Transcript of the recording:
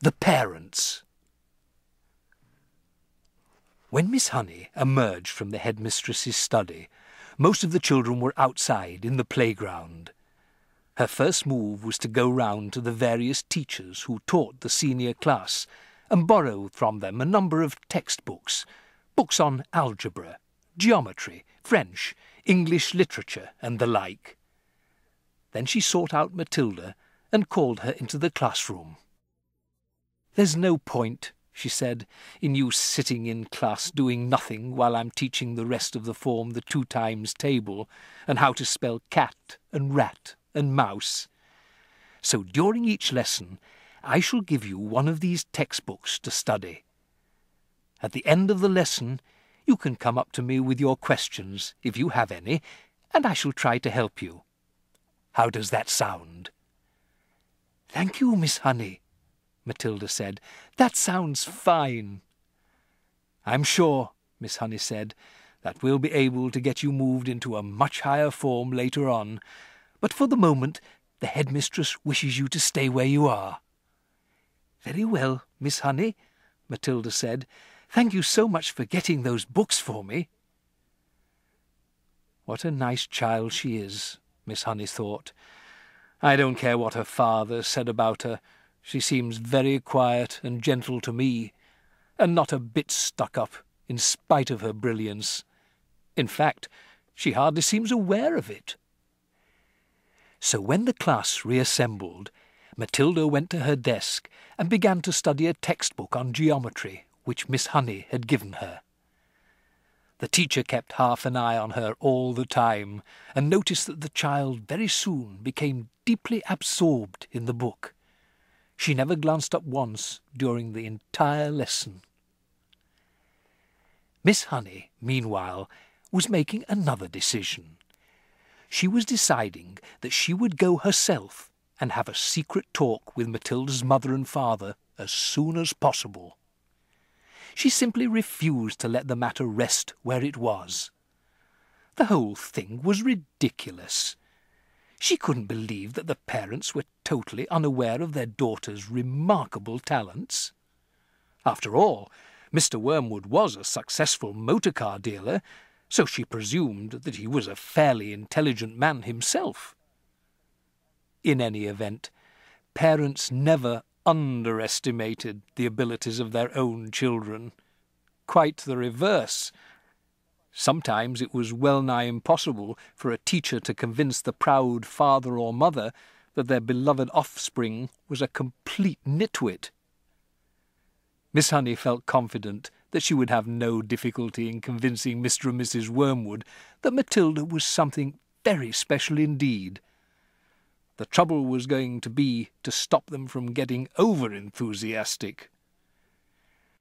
The Parents. When Miss Honey emerged from the headmistress's study, most of the children were outside in the playground. Her first move was to go round to the various teachers who taught the senior class and borrow from them a number of textbooks, books on algebra, geometry, French, English literature, and the like. Then she sought out Matilda and called her into the classroom. "There's no point," she said, "in you sitting in class doing nothing while I'm teaching the rest of the form the 2 times table and how to spell cat and rat and mouse. So during each lesson I shall give you one of these textbooks to study. At the end of the lesson you can come up to me with your questions, if you have any, and I shall try to help you. How does that sound?" "Thank you, Miss Honey," Matilda said. "That sounds fine." "I'm sure," Miss Honey said, "that we'll be able to get you moved into a much higher form later on, but for the moment the headmistress wishes you to stay where you are." "Very well, Miss Honey," Matilda said. "Thank you so much for getting those books for me." What a nice child she is, Miss Honey thought. I don't care what her father said about her. She seems very quiet and gentle to me, and not a bit stuck up, in spite of her brilliance. In fact, she hardly seems aware of it. So when the class reassembled, Matilda went to her desk and began to study a textbook on geometry which Miss Honey had given her. The teacher kept half an eye on her all the time, and noticed that the child very soon became deeply absorbed in the book. She never glanced up once during the entire lesson. Miss Honey, meanwhile, was making another decision. She was deciding that she would go herself and have a secret talk with Matilda's mother and father as soon as possible. She simply refused to let the matter rest where it was. The whole thing was ridiculous. She couldn't believe that the parents were totally unaware of their daughter's remarkable talents. After all, Mr. Wormwood was a successful motor-car dealer, so she presumed that he was a fairly intelligent man himself. In any event, parents never underestimated the abilities of their own children. Quite the reverse. Sometimes it was well-nigh impossible for a teacher to convince the proud father or mother that their beloved offspring was a complete nitwit. Miss Honey felt confident that she would have no difficulty in convincing Mr. and Mrs. Wormwood that Matilda was something very special indeed. The trouble was going to be to stop them from getting over-enthusiastic.